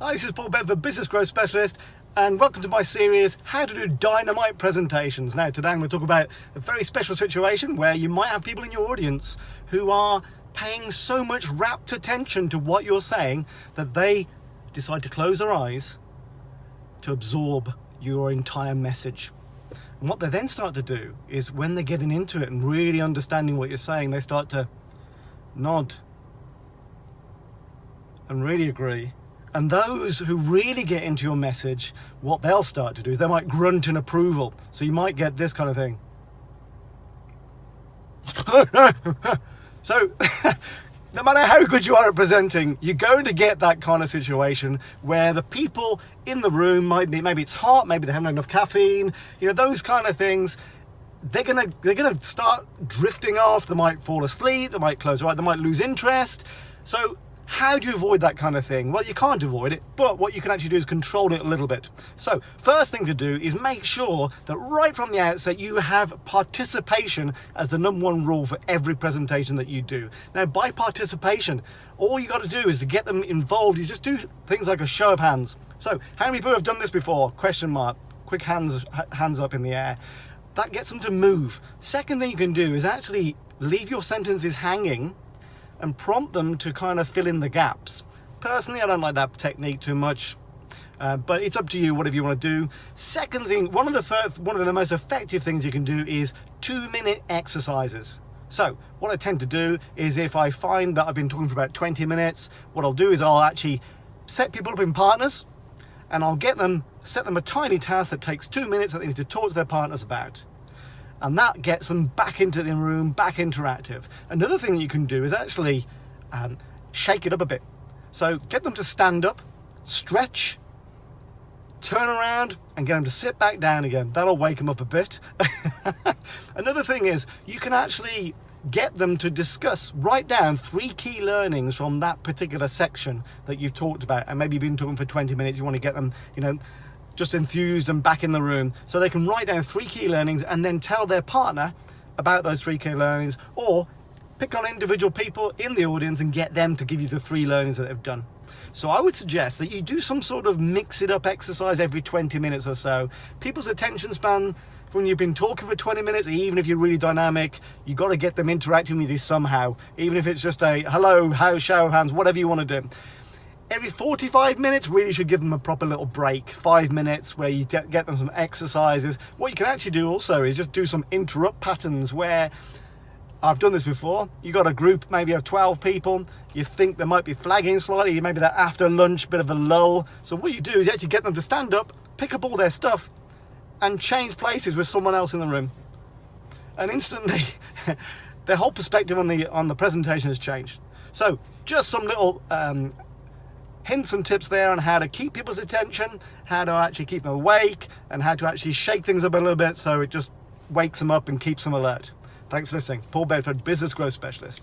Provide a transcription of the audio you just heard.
Hi, this is Paul Bedford, Business Growth Specialist, and welcome to my series, How to Do Dynamite Presentations. Now, today I'm going to talk about a very special situation where you might have people in your audience who are paying so much rapt attention to what you're saying that they decide to close their eyes to absorb your entire message. And what they then start to do is when they're getting into it and really understanding what you're saying, they start to nod and really agree. And those who really get into your message, what they'll start to do is they might grunt in approval. So you might get this kind of thing. So no matter how good you are at presenting, you're going to get that kind of situation where the people in the room maybe it's hot, maybe they haven't had enough caffeine, those kind of things. They're gonna start drifting off. They might fall asleep. They might close their eyes. They might lose interest. So how do you avoid that kind of thing? Well, you can't avoid it, but what you can actually do is control it a little bit. So first thing to do is make sure that right from the outset you have participation as the number one rule for every presentation that you do. Now, by participation, all you got to do is to get them involved. You just do things like a show of hands. So how many people have done this before? Question mark. Quick hands up in the air. That gets them to move. Second thing you can do is actually leave your sentences hanging and prompt them to kind of fill in the gaps. Personally, I don't like that technique too much, but it's up to you, whatever you want to do. Second thing, one of the most effective things you can do is 2-minute exercises. So what I tend to do is if I find that I've been talking for about 20 minutes, what I'll do is I'll actually set people up in partners and I'll set them a tiny task that takes 2 minutes that they need to talk to their partners about. And that gets them back into the room, back interactive. Another thing that you can do is actually shake it up a bit. So get them to stand up, stretch, turn around, and get them to sit back down again. That'll wake them up a bit. Another thing is you can actually get them to write down 3 key learnings from that particular section that you've talked about. And maybe you've been talking for 20 minutes, you want to get them, just enthused and back in the room, so they can write down 3 key learnings and then tell their partner about those 3 key learnings, or pick on individual people in the audience and get them to give you the 3 learnings that they've done. So I would suggest that you do some sort of mix it up exercise every 20 minutes or so. People's attention span, when you've been talking for 20 minutes, even if you're really dynamic, you got to get them interacting with you somehow, even if it's just a hello, how, show of hands, whatever you want to do. Every 45 minutes, really should give them a proper little break, 5 minutes where you get them some exercises. What you can actually do also is just do some interrupt patterns where, I've done this before, you got a group maybe of 12 people, you think they might be flagging slightly, maybe they're after lunch, bit of a lull. So what you do is you actually get them to stand up, pick up all their stuff, and change places with someone else in the room. And instantly, their whole perspective on the presentation has changed. So just some little hints and tips there on how to keep people's attention, how to actually keep them awake, and how to actually shake things up a little bit so it just wakes them up and keeps them alert. Thanks for listening. Paul Bedford, Business Growth Specialist.